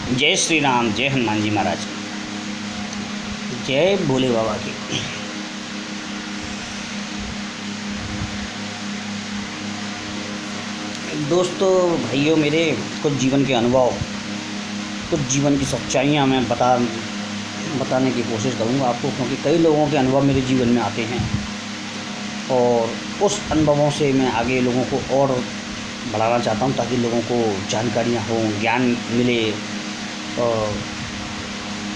जय श्री राम, जय हनुमान जी महाराज, जय भोले बाबा की। दोस्तों, भाइयों, मेरे कुछ जीवन के अनुभव, कुछ जीवन की सच्चाइयाँ मैं बताने की कोशिश करूँगा आपको, क्योंकि कई लोगों के अनुभव मेरे जीवन में आते हैं और उस अनुभवों से मैं आगे लोगों को और बढ़ाना चाहता हूँ, ताकि लोगों को जानकारियाँ हों, ज्ञान मिले और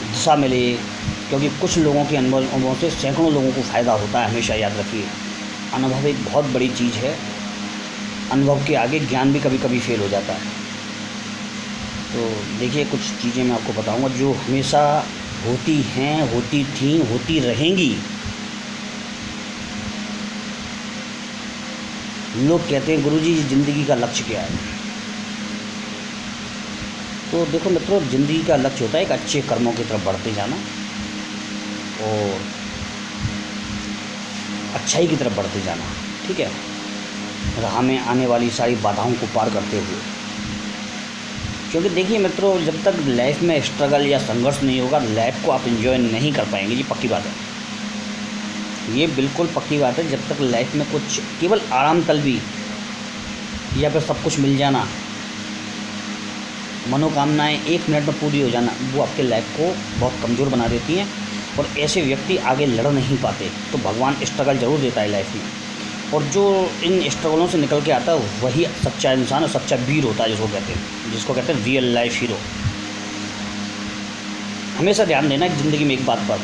दिशा मिले। क्योंकि कुछ लोगों के अनुभवों से सैकड़ों लोगों को फ़ायदा होता है। हमेशा याद रखिए, अनुभव एक बहुत बड़ी चीज़ है। अनुभव के आगे ज्ञान भी कभी कभी फेल हो जाता है। तो देखिए, कुछ चीज़ें मैं आपको बताऊंगा जो हमेशा होती हैं, होती थीं, होती रहेंगी। लोग कहते हैं, गुरुजी ज़िंदगी का लक्ष्य क्या है? तो देखो मित्रों, ज़िंदगी का लक्ष्य होता है एक अच्छे कर्मों की तरफ बढ़ते जाना और अच्छाई की तरफ बढ़ते जाना, ठीक है, राह में आने वाली सारी बाधाओं को पार करते हुए। क्योंकि देखिए मित्रों, जब तक लाइफ में स्ट्रगल या संघर्ष नहीं होगा, लाइफ को आप एंजॉय नहीं कर पाएंगे। ये पक्की बात है, ये बिल्कुल पक्की बात है। जब तक लाइफ में कुछ केवल आराम तलबी या फिर सब कुछ मिल जाना, मनोकामनाएं 1 मिनट में पूरी हो जाना, वो आपके लाइफ को बहुत कमज़ोर बना देती हैं और ऐसे व्यक्ति आगे लड़ नहीं पाते। तो भगवान स्ट्रगल ज़रूर देता है लाइफ में, और जो इन स्ट्रगलों से निकल के आता है वही सच्चा इंसान और सच्चा वीर होता है, जिसको कहते हैं रियल लाइफ हीरो। हमेशा ध्यान देना है ज़िंदगी में एक बात पर,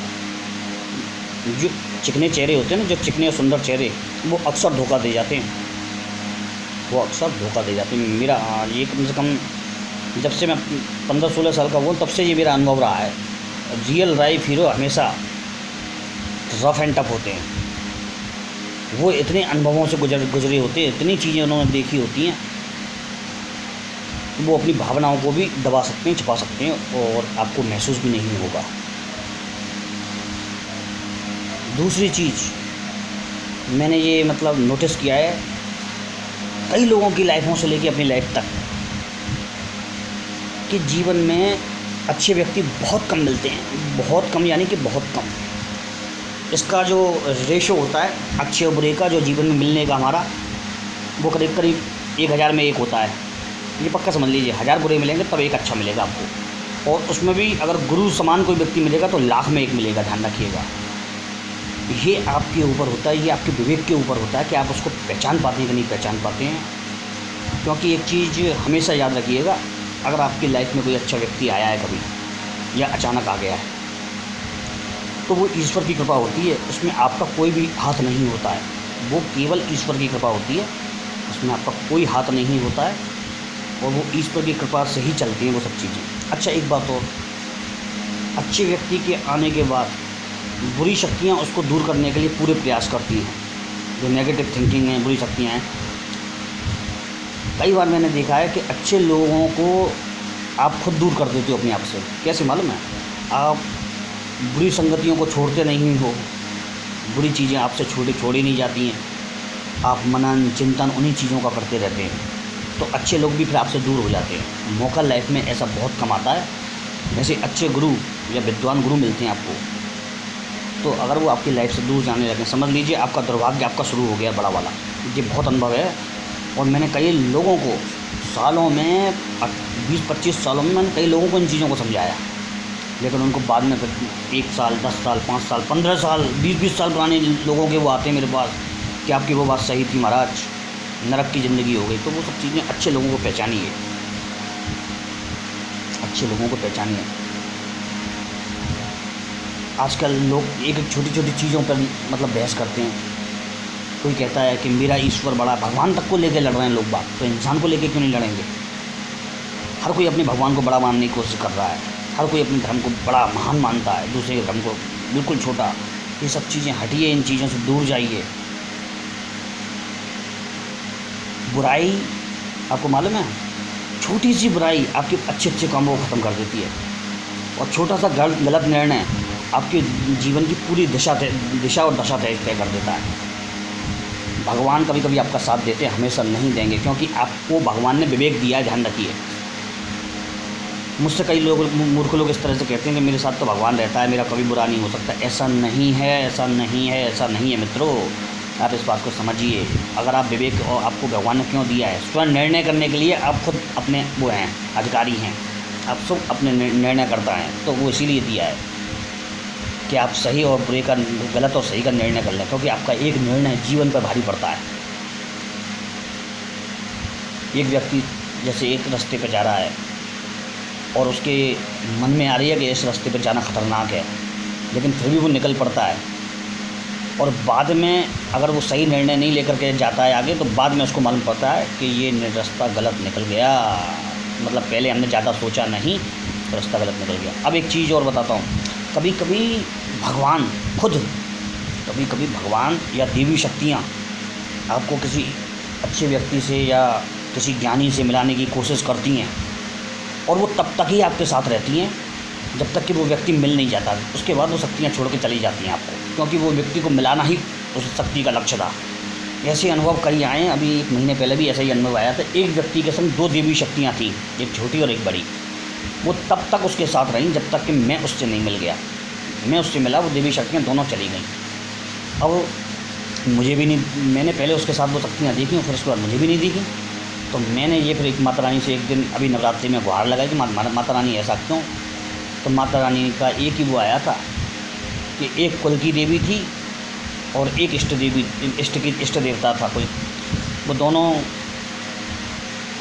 जो चिकने चेहरे होते हैं ना, जो चिकने और सुंदर चेहरे, वो अक्सर धोखा दे जाते हैं। मेरा ये कम से कम जब से मैं 15-16 साल का हुआ, तब से ये मेरा अनुभव रहा है। रियल लाइफ हीरो हमेशा रफ एंड टफ होते हैं। वो इतने अनुभवों से गुजरे होते हैं, इतनी चीज़ें उन्होंने देखी होती हैं, वो अपनी भावनाओं को भी दबा सकते हैं, छिपा सकते हैं और आपको महसूस भी नहीं होगा। दूसरी चीज़ मैंने ये नोटिस किया है, कई लोगों की लाइफों से लेके अपनी लाइफ तक, कि जीवन में अच्छे व्यक्ति बहुत कम मिलते हैं। बहुत कम यानी कि बहुत कम। इसका जो रेशो होता है अच्छे और बुरे का, जो जीवन में मिलने का हमारा, वो करीब 1000 में 1 होता है। ये पक्का समझ लीजिए, 1000 बुरे मिलेंगे तब एक अच्छा मिलेगा आपको। और उसमें भी अगर गुरु समान कोई व्यक्ति मिलेगा तो लाख में 1 मिलेगा, ध्यान रखिएगा। ये आपके ऊपर होता है, ये आपके विवेक के ऊपर होता है कि आप उसको पहचान पाते हैं कि नहीं पहचान पाते हैं। क्योंकि एक चीज़ हमेशा याद रखिएगा, अगर आपकी लाइफ में कोई अच्छा व्यक्ति आया है कभी या अचानक आ गया है, तो वो ईश्वर की कृपा होती है। उसमें आपका कोई भी हाथ नहीं होता है, वो केवल ईश्वर की कृपा होती है। उसमें आपका कोई हाथ नहीं होता है और वो ईश्वर की कृपा से ही चलती हैं वो सब चीज़ें। अच्छा, एक बात और, अच्छे व्यक्ति के आने के बाद बुरी शक्तियाँ उसको दूर करने के लिए पूरे प्रयास करती हैं। जो नेगेटिव थिंकिंग है, बुरी शक्तियाँ हैं, कई बार मैंने देखा है कि अच्छे लोगों को आप खुद दूर कर देते हो अपने आप से। कैसे मालूम है? आप बुरी संगतियों को छोड़ते नहीं हो, बुरी चीज़ें आपसे छोड़ी नहीं जाती हैं, आप मनन चिंतन उन्हीं चीज़ों का करते रहते हैं, तो अच्छे लोग भी फिर आपसे दूर हो जाते हैं। मौका लाइफ में ऐसा बहुत कम आता है। जैसे अच्छे गुरु या विद्वान गुरु मिलते हैं आपको, तो अगर वो आपकी लाइफ से दूर जाने लगे, समझ लीजिए आपका दुर्भाग्य आपका शुरू हो गया बड़ा वाला। ये बहुत अनुभव है और मैंने कई लोगों को सालों में, 20-25 सालों में मैंने कई लोगों को इन चीज़ों को समझाया, लेकिन उनको बाद में फिर 1 साल, 10 साल, 5 साल, 15 साल, 20-20 साल पुराने लोगों के वो आते हैं मेरे पास कि आपकी वो बात सही थी महाराज, नरक की ज़िंदगी हो गई। तो वो सब चीज़ें अच्छे लोगों को पहचानिए, अच्छे लोगों को पहचानिए। आजकल लोग एक छोटी छोटी चीज़ों पर बहस करते हैं। कोई कहता है कि मेरा ईश्वर बड़ा, भगवान तक को लेकर लड़ रहे हैं लोग बात, तो इंसान को लेकर क्यों नहीं लड़ेंगे? हर कोई अपने भगवान को बड़ा मानने की कोशिश कर रहा है, हर कोई अपने धर्म को बड़ा महान मानता है, दूसरे के धर्म को बिल्कुल छोटा। ये सब चीज़ें हटिए, इन चीज़ों से दूर जाइए। बुराई, आपको मालूम है, छोटी सी बुराई आपके अच्छे कामों को ख़त्म कर देती है, और छोटा सा गलत निर्णय आपके जीवन की पूरी दिशा और दशा तय कर देता है। भगवान कभी कभी आपका साथ देते हैं, हमेशा नहीं देंगे, क्योंकि आपको भगवान ने विवेक दिया है, ध्यान रखिए। मुझसे कई लोग मूर्ख लोग इस तरह से कहते हैं कि मेरे साथ तो भगवान रहता है, मेरा कभी बुरा नहीं हो सकता। ऐसा नहीं है, ऐसा नहीं है, ऐसा नहीं है मित्रों। आप इस बात को समझिए। अगर आप विवेक और आपको भगवान ने क्यों दिया है, स्वयं निर्णय करने के लिए। आप खुद अपने वो हैं, अधिकारी हैं, आप सब अपने निर्णय करता है, तो वो इसीलिए दिया है कि आप सही और बुरे का, गलत और सही का निर्णय कर लें, क्योंकि आपका एक निर्णय जीवन पर भारी पड़ता है। एक व्यक्ति जैसे एक रास्ते पर जा रहा है और उसके मन में आ रही है कि इस रास्ते पर जाना ख़तरनाक है, लेकिन फिर भी वो निकल पड़ता है, और बाद में अगर वो सही निर्णय नहीं लेकर के जाता है आगे, तो बाद में उसको मालूम पड़ता है कि ये रास्ता गलत निकल गया, मतलब पहले हमने ज़्यादा सोचा नहीं, रास्ता गलत निकल गया। अब एक चीज़ और बताता हूँ। कभी कभी भगवान खुद, कभी कभी भगवान या देवी शक्तियाँ आपको किसी अच्छे व्यक्ति से या किसी ज्ञानी से मिलाने की कोशिश करती हैं, और वो तब तक ही आपके साथ रहती हैं जब तक कि वो व्यक्ति मिल नहीं जाता। उसके बाद वो शक्तियाँ छोड़ के चली जाती हैं आपको, क्योंकि वो व्यक्ति को मिलाना ही उस शक्ति का लक्ष्य था। ऐसे अनुभव कई आए हैं। अभी 1 महीने पहले भी ऐसा ही अनुभव आया था। एक व्यक्ति के संग 2 देवी शक्तियाँ थीं, एक छोटी और एक बड़ी। वो तब तक उसके साथ रहीं जब तक कि मैं उससे नहीं मिल गया। मैं उससे मिला, वो देवी शक्तियाँ दोनों चली गईं। अब मुझे भी नहीं, मैंने पहले उसके साथ वो शक्तियाँ देखी, फिर उसके बाद मुझे भी नहीं दिखी। तो मैंने ये फिर एक माता रानी से एक दिन अभी नवरात्रि में गुहार लगाई कि माता रानी ऐसा क्यों। तो माता रानी का एक ही वो आया था कि एक कुल की देवी थी और एक इष्ट देवी, इष्ट देवता था कोई। वो दोनों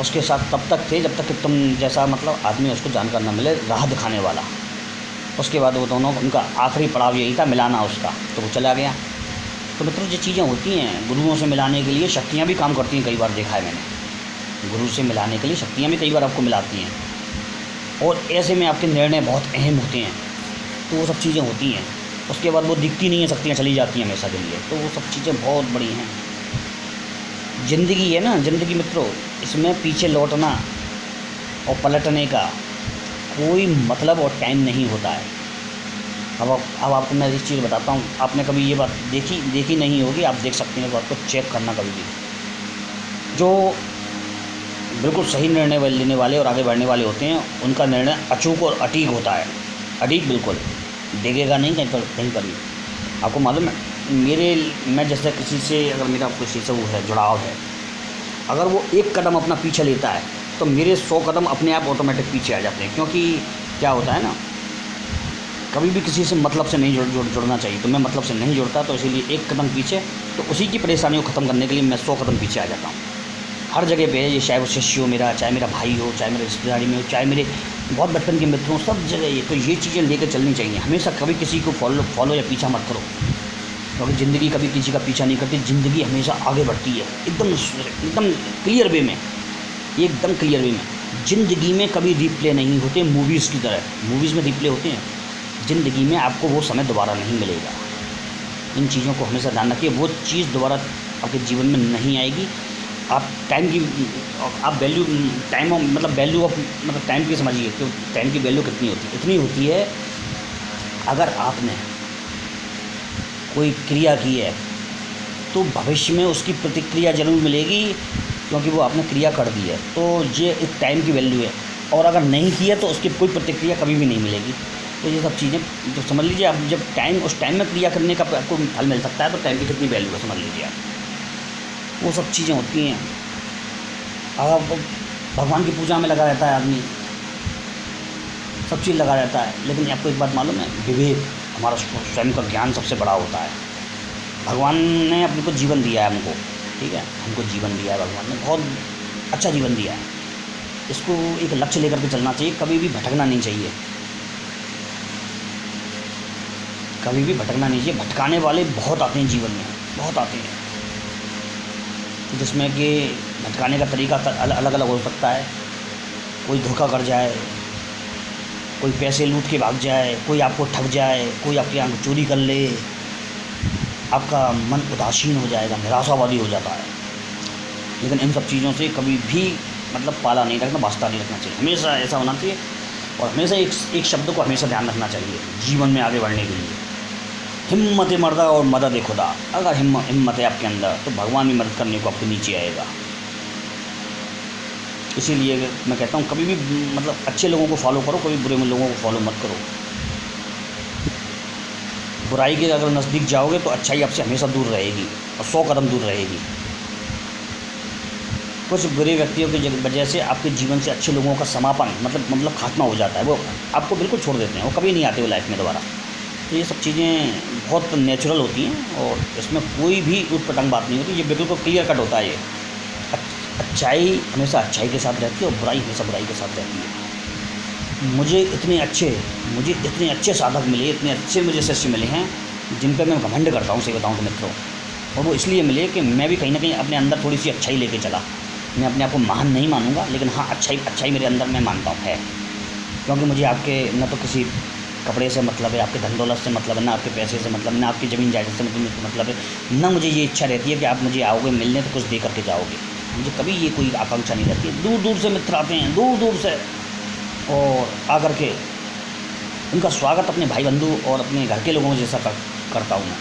उसके साथ तब तक थे जब तक कि तुम जैसा मतलब आदमी उसको जानकार न मिले, राह दिखाने वाला। उसके बाद वो दोनों, उनका आखिरी पड़ाव यही था मिलाना उसका, तो वो चला गया। तो मतलब ये चीज़ें होती हैं। गुरुओं से मिलाने के लिए शक्तियाँ भी काम करती हैं, कई बार देखा है मैंने। गुरु से मिलाने के लिए शक्तियाँ भी कई बार आपको मिलाती हैं, और ऐसे में आपके निर्णय बहुत अहम होते हैं। तो वो सब चीज़ें होती हैं। उसके बाद वो दिखती नहीं है, शक्तियाँ चली जाती हैं हमेशा के लिए। तो वो सब चीज़ें बहुत बड़ी हैं। ज़िंदगी है ना, ज़िंदगी मित्रों, इसमें पीछे लौटना और पलटने का कोई मतलब और टाइम नहीं होता है। अब आपको मैं एक चीज़ बताता हूँ। आपने कभी ये बात देखी नहीं होगी, आप देख सकते हैं, इस बात को चेक करना कभी भी। जो बिल्कुल सही निर्णय लेने वाले और आगे बढ़ने वाले होते हैं, उनका निर्णय अचूक और अटीक होता है। अटीक बिल्कुल, देखेगा नहीं कहीं पर भी। आपको मालूम है, मैं जैसे किसी से अगर मेरा किसी से वो है, जुड़ाव है, अगर वो एक कदम अपना पीछे लेता है तो मेरे 100 कदम अपने आप ऑटोमेटिक पीछे आ जाते हैं। क्योंकि क्या होता है ना, कभी भी किसी से मतलब से नहीं जुड़ना चाहिए। तो मैं मतलब से नहीं जुड़ता, तो इसीलिए एक कदम पीछे, तो उसी की परेशानी को ख़त्म करने के लिए मैं 100 कदम पीछे आ जाता हूँ। हर जगह पे ये, चाहे वो शिष्य हो मेरा, चाहे मेरा भाई हो, चाहे मेरे रिश्तेदारी में हो, चाहे मेरे बहुत बचपन के मित्र हों, सब जगह ये। तो ये चीज़ें लेकर चलनी चाहिए हमेशा। कभी किसी को फॉलो या पीछा मत करो, क्योंकि ज़िंदगी कभी किसी का पीछा नहीं करती। ज़िंदगी हमेशा आगे बढ़ती है, एकदम क्लियर वे में, एकदम क्लियर वे में। ज़िंदगी में कभी रिप्ले नहीं होते मूवीज़ की तरह। मूवीज़ में रिप्ले होते हैं, ज़िंदगी में आपको वो समय दोबारा नहीं मिलेगा। इन चीज़ों को हमेशा ध्यान रखिए। वो चीज़ दोबारा आपके जीवन में नहीं आएगी। आप टाइम की, आप वैल्यू, टाइम मतलब वैल्यू ऑफ, मतलब टाइम की समझिए कि टाइम की वैल्यू कितनी होती है। इतनी होती है, अगर आपने कोई क्रिया की है तो भविष्य में उसकी प्रतिक्रिया जरूर मिलेगी, क्योंकि वो आपने क्रिया कर दी है। तो ये एक टाइम की वैल्यू है। और अगर नहीं की है तो उसकी कोई प्रतिक्रिया कभी भी नहीं मिलेगी। तो ये सब चीज़ें तो समझ लीजिए। आप जब उस टाइम में क्रिया करने का आपको फल मिल सकता है, तो टाइम की कितनी वैल्यू है समझ लीजिए आप। वो सब चीज़ें होती हैं। अब भगवान की पूजा में लगा रहता है आदमी, सब चीज़ लगा रहता है, लेकिन आपको एक बात मालूम है, विवेक, हमारा स्वयं का ज्ञान सबसे बड़ा होता है। भगवान ने अपने को जीवन दिया है हमको, ठीक है, हमको जीवन दिया है भगवान ने, बहुत अच्छा जीवन दिया है। इसको एक लक्ष्य लेकर के चलना चाहिए, कभी भी भटकना नहीं चाहिए, कभी भी भटकना नहीं चाहिए। भटकाने वाले बहुत आते हैं जीवन में, बहुत आते हैं, जिसमें कि भटकाने का तरीका अलग अलग हो सकता है। कोई धोखा कर जाए, कोई पैसे लूट के भाग जाए, कोई आपको ठग जाए, कोई आपके यहाँ चोरी कर ले, आपका मन उदासीन हो जाएगा, निराशावादी हो जाता है। लेकिन इन सब चीज़ों से कभी भी मतलब पाला नहीं रखना, वास्ता नहीं रखना चाहिए। हमेशा ऐसा होना चाहिए, और हमेशा एक शब्द को हमेशा ध्यान रखना चाहिए जीवन में आगे बढ़ने के लिए। हिम्मत मर्दा और मदद खुदा। अगर हिम्मत है आपके अंदर, तो भगवान भी मदद करने को आपको नीचे आएगा। इसीलिए मैं कहता हूँ कभी भी मतलब अच्छे लोगों को फॉलो करो, कभी बुरे लोगों को फॉलो मत करो। बुराई के अगर नज़दीक जाओगे तो अच्छाई आपसे हमेशा दूर रहेगी और 100 कदम दूर रहेगी। कुछ बुरे व्यक्तियों की वजह से आपके जीवन से अच्छे लोगों का समापन मतलब खात्मा हो जाता है, वो आपको बिल्कुल छोड़ देते हैं, वो कभी नहीं आते वो लाइफ में दोबारा। तो ये सब चीज़ें बहुत नेचुरल होती हैं और इसमें कोई भी ऊट-पटांग बात नहीं होती, ये बिल्कुल क्लियर कट होता है। ये अच्छाई हमेशा अच्छाई के साथ रहती है और बुराई हमेशा बुराई के साथ रहती है। मुझे इतने अच्छे साधक मिले, इतने अच्छे मुझे शिष्य मिले हैं जिन पर मैं घमंड करता हूँ, सही बताऊँ तो मित्रों। और वो इसलिए मिले कि मैं भी कहीं ना कहीं अपने अंदर थोड़ी सी अच्छाई लेके चला। मैं अपने आप को महान नहीं मानूंगा, लेकिन हाँ अच्छाई मेरे अंदर मैं मानता हूँ है। क्योंकि मुझे आपके न तो किसी कपड़े से मतलब है, आपके धन दौलत से मतलब है, ना आपके पैसे से मतलब, ना आपकी ज़मीन जायदाद से मतलब है, ना मुझे ये इच्छा रहती है कि आप मुझे आओगे मिलने तो कुछ दे करके जाओगे। मुझे कभी ये कोई आकांक्षा नहीं रहती है। दूर दूर से मित्र आते हैं, दूर दूर से, और आकर के उनका स्वागत अपने भाई बंधु और अपने घर के लोगों जैसा करता हूँ मैं।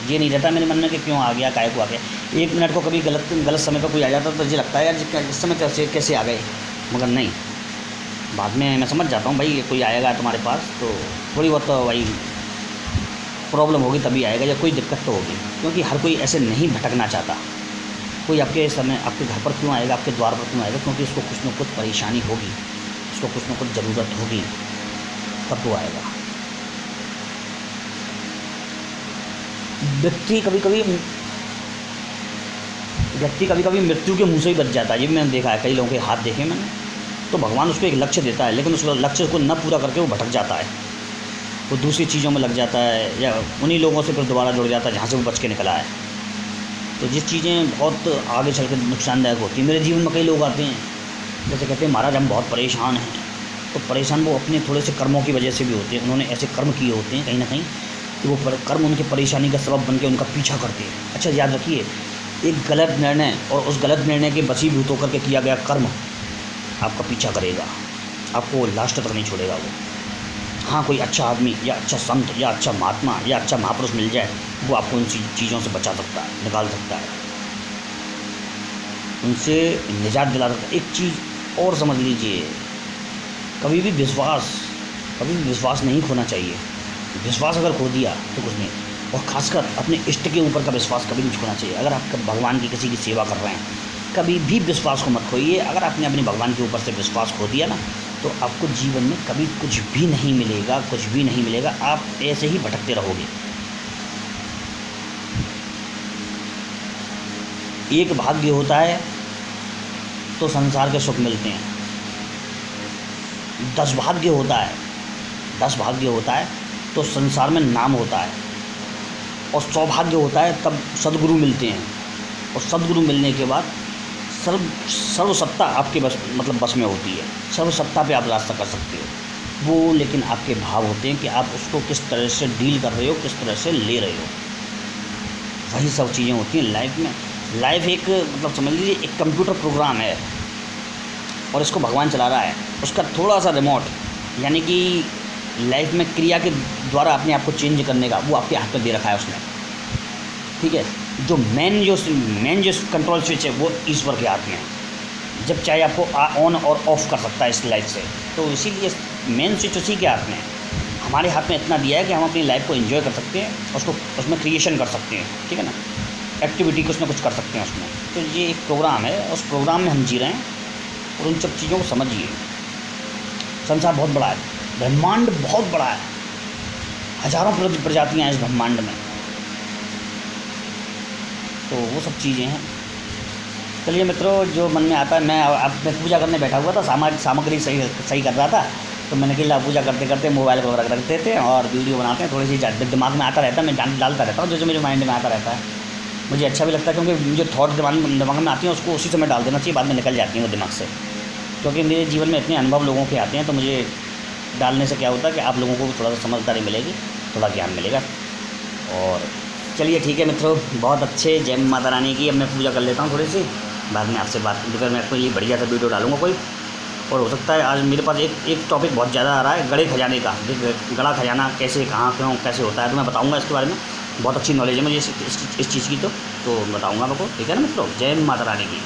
ये नहीं रहता मेरे मन में कि क्यों आ गया, काहे को आ गया। 1 मिनट को कभी गलत समय पर कोई आ जाता तो ये लगता है यार इस समय कैसे आ गए, मगर नहीं, बाद में मैं समझ जाता हूँ भाई कोई आएगा तुम्हारे पास तो थोड़ी बहुत तो भाई प्रॉब्लम होगी तभी आएगा, या कोई दिक्कत तो होगी। क्योंकि हर कोई ऐसे नहीं भटकना चाहता। कोई आपके घर पर क्यों आएगा, आपके द्वार पर क्यों आएगा, क्योंकि उसको कुछ न कुछ परेशानी होगी, उसको कुछ न कुछ ज़रूरत होगी, तब तो आएगा। व्यक्ति कभी कभी मृत्यु के मुंह से ही बच जाता है। ये भी मैंने देखा है, कई लोगों के हाथ देखे मैंने। तो भगवान उसको एक लक्ष्य देता है, लेकिन उस लक्ष्य को न पूरा करके वो भटक जाता है, वो दूसरी चीज़ों में लग जाता है, या उन्हीं लोगों से फिर दोबारा जुड़ जाता है जहाँ से वो बच के निकला है। तो ये चीज़ें बहुत आगे चल कर नुकसानदायक होती हैं। मेरे जीवन में कई लोग आते हैं, जैसे कहते हैं महाराज हम बहुत परेशान हैं। तो परेशान वो अपने थोड़े से कर्मों की वजह से भी होते हैं। उन्होंने ऐसे कर्म किए होते हैं कहीं ना कहीं कि वो कर्म उनकी परेशानी का सबब बन के उनका पीछा करते हैं। अच्छा याद रखिए, एक गलत निर्णय और उस गलत निर्णय के वशीभूत होकर के किया गया कर्म आपका पीछा करेगा, आपको लास्ट तक नहीं छोड़ेगा वो। हाँ, कोई अच्छा आदमी या अच्छा संत या अच्छा महात्मा या अच्छा महापुरुष मिल जाए, वो आपको उन चीज़ों से बचा सकता है, निकाल सकता है, उनसे निजात दिला सकता है। एक चीज़ और समझ लीजिए, कभी भी विश्वास नहीं खोना चाहिए। विश्वास अगर खो दिया तो कुछ नहीं। और ख़ासकर अपने इष्ट के ऊपर का विश्वास कभी नहीं खोना चाहिए। अगर आप भगवान की किसी की सेवा कर रहे हैं, कभी भी विश्वास को मत खोइए। अगर आपने अपने भगवान के ऊपर से विश्वास खो दिया ना, तो आपको जीवन में कभी कुछ भी नहीं मिलेगा, आप ऐसे ही भटकते रहोगे। एक भाग्य होता है तो संसार के सुख मिलते हैं, 10 भाग्य होता है तो संसार में नाम होता है, और सौभाग्य होता है तब सद्गुरु मिलते हैं, और सद्गुरु मिलने के बाद सर्वसत्ता आपके बस में होती है। सर्वसत्ता पे आप रास्ता कर सकते हो। वो लेकिन आपके भाव होते हैं कि आप उसको किस तरह से डील कर रहे हो, किस तरह से ले रहे हो। वही सब चीज़ें होती हैं लाइफ में। लाइफ एक समझ लीजिए एक कंप्यूटर प्रोग्राम है, और इसको भगवान चला रहा है। उसका थोड़ा सा रिमोट, यानी कि लाइफ में क्रिया के द्वारा अपने आप को चेंज करने का, वो आपके हाथ में दे रखा है उसने, ठीक है। जो मेन जो कंट्रोल स्विच है वो ईश्वर के हाथ में है। जब चाहे आपको ऑन और ऑफ कर सकता है इस लाइफ से, तो इसीलिए मेन स्विच उसी के हाथ में है। हमारे हाथ में इतना दिया है कि हम अपनी लाइफ को एंजॉय कर सकते हैं, उसमें क्रिएशन कर सकते हैं, ठीक है ना, एक्टिविटी कुछ ना कुछ कर सकते हैं उसमें। तो ये एक प्रोग्राम है, उस प्रोग्राम में हम जी रहे हैं, और उन सब चीज़ों को समझिए। संसार बहुत बड़ा है, ब्रह्मांड बहुत बड़ा है, हजारों प्रजातियाँ हैं इस ब्रह्मांड में। तो वो सब चीज़ें हैं। चलिए मित्रों, जो मन में आता है, मैं पूजा करने बैठा हुआ था, सामग्री सही कर रहा था, तो मैंने कहा पूजा करते करते मोबाइल को रख देते हैं और वीडियो बनाते हैं। थोड़ी सी दिमाग में आता रहता है, मैं डालता रहता हूँ जो मेरे माइंड में आता रहता है। मुझे अच्छा भी लगता है, क्योंकि मुझे थॉट दिमाग में आती हैं, उसको उसी समय डाल देना चाहिए, बाद में निकल जाती हैं वो दिमाग से। क्योंकि मेरे जीवन में इतने अनुभव लोगों के आते हैं, तो मुझे डालने से क्या होता है कि आप लोगों को थोड़ा सा समझदारी मिलेगी, थोड़ा ज्ञान मिलेगा। और चलिए ठीक है मित्रों, बहुत अच्छे, जय माता रानी की। अब मैं पूजा कर लेता हूँ थोड़ी सी, बाद में आपसे बात करके मैं आपको ये बढ़िया सा वीडियो डालूँगा कोई। और हो सकता है आज मेरे पास एक टॉपिक बहुत ज़्यादा आ रहा है, गड़े खजाने का। गड़ा खजाना कैसे, कहाँ, क्यों, कैसे होता है, तो मैं बताऊँगा इसके बारे में। बहुत अच्छी नॉलेज है मुझे इस चीज़ की, तो बताऊँगा आपको, ठीक है ना मित्रों। जय माता रानी की।